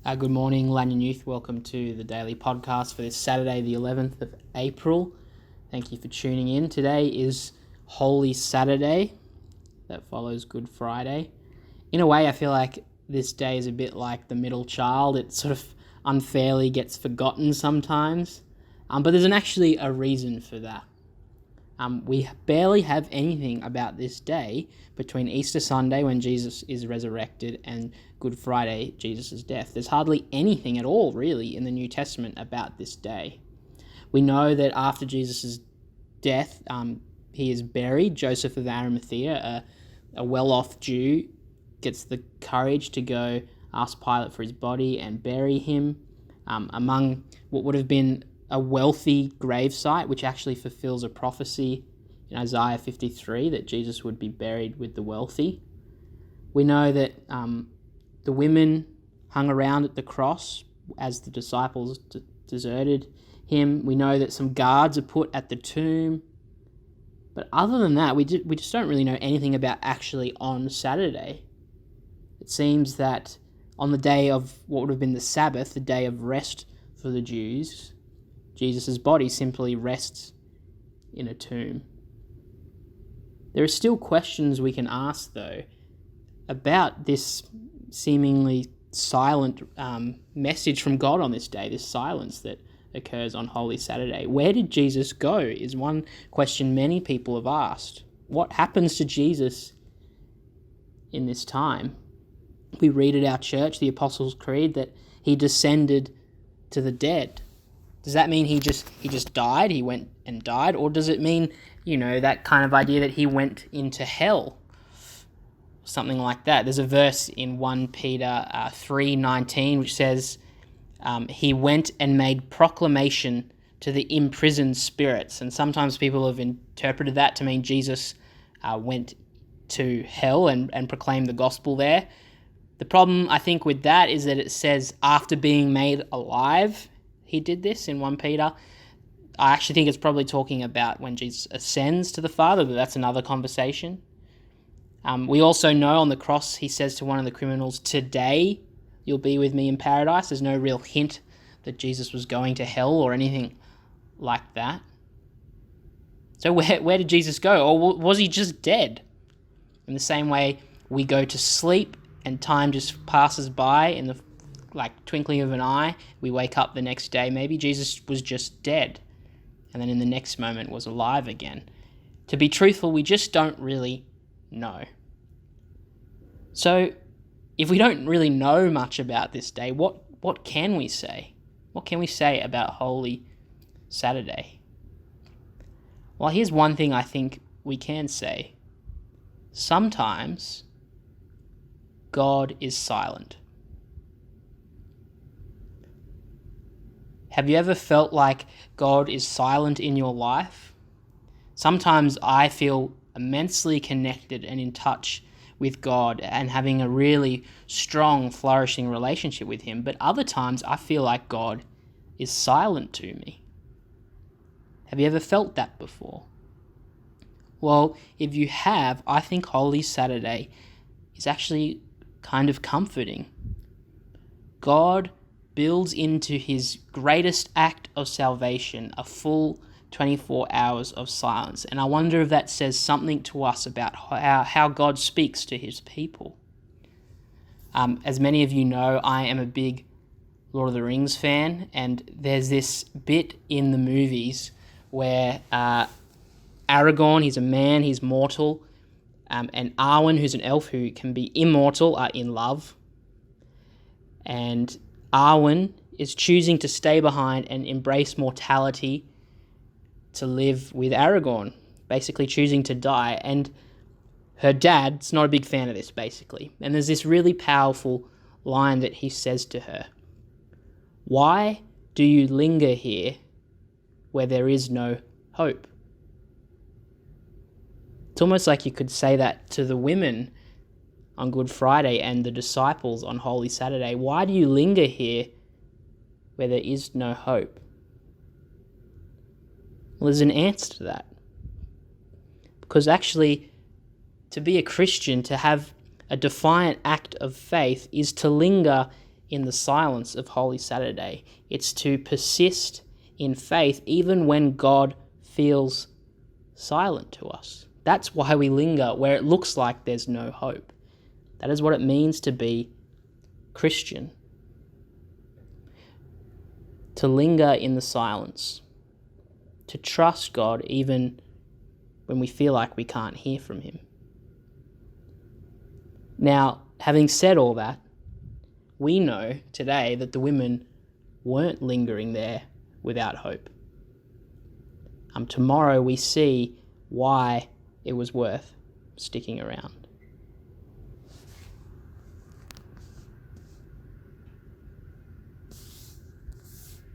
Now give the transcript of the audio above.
Good morning, Lanyon Youth. Welcome to the daily podcast for this Saturday, the 11th of April. Thank you for tuning in. Today is Holy Saturday. That follows Good Friday. In a way, I feel like this day is a bit like the middle child. It sort of unfairly gets forgotten sometimes. But there's actually a reason for that. We barely have anything about this day between Easter Sunday, when Jesus is resurrected, and Good Friday, Jesus' death. There's hardly anything at all, really, in the New Testament about this day. We know that after Jesus' death, he is buried. Joseph of Arimathea, a well-off Jew, gets the courage to go ask Pilate for his body and bury him among what would have been a wealthy gravesite, which actually fulfills a prophecy in Isaiah 53 that Jesus would be buried with the wealthy. We know that the women hung around at the cross as the disciples deserted him. We know that some guards are put at the tomb. But other than that, we just don't really know anything about actually on Saturday. It seems that on the day of what would have been the Sabbath, the day of rest for the Jews, Jesus' body simply rests in a tomb. There are still questions we can ask, though, about this seemingly silent message from God on this day, this silence that occurs on Holy Saturday. Where did Jesus go is one question many people have asked. What happens to Jesus in this time? We read at our church, the Apostles' Creed, that he descended to the dead. Does that mean he just died? He went and died? Or does it mean, that kind of idea that he went into hell? Something like that. There's a verse in 1 Peter 3:19 which says, he went and made proclamation to the imprisoned spirits. And sometimes people have interpreted that to mean Jesus went to hell and proclaimed the gospel there. The problem, I think, with that is that it says after being made alive, he did this in 1 Peter. I actually think it's probably talking about when Jesus ascends to the Father, but that's another conversation. We also know on the cross, he says to one of the criminals, today you'll be with me in paradise. There's no real hint that Jesus was going to hell or anything like that. So where did Jesus go? Or was he just dead? In the same way we go to sleep and time just passes by in the twinkling of an eye, we wake up the next day, maybe Jesus was just dead, and then in the next moment was alive again. To be truthful, we just don't really know. So, if we don't really know much about this day, what can we say? What can we say about Holy Saturday? Well, here's one thing I think we can say. Sometimes God is silent. Have you ever felt like God is silent in your life? Sometimes I feel immensely connected and in touch with God and having a really strong, flourishing relationship with him. But other times I feel like God is silent to me. Have you ever felt that before? Well, if you have, I think Holy Saturday is actually kind of comforting. God builds into his greatest act of salvation a full 24 hours of silence. And I wonder if that says something to us about how God speaks to his people. As many of you know, I am a big Lord of the Rings fan, and there's this bit in the movies where Aragorn, he's a man, he's mortal, and Arwen, who's an elf who can be immortal, are in love. And Arwen is choosing to stay behind and embrace mortality to live with Aragorn, basically choosing to die. And her dad's not a big fan of this, basically. And there's this really powerful line that he says to her. Why do you linger here where there is no hope? It's almost like you could say that to the women on Good Friday and the disciples on Holy Saturday. Why do you linger here where there is no hope? Well, there's an answer to that. Because actually, to be a Christian, to have a defiant act of faith, is to linger in the silence of Holy Saturday. It's to persist in faith even when God feels silent to us. That's why we linger where it looks like there's no hope. That is what it means to be Christian. To linger in the silence. To trust God even when we feel like we can't hear from him. Now, having said all that, we know today that the women weren't lingering there without hope. Tomorrow we see why it was worth sticking around.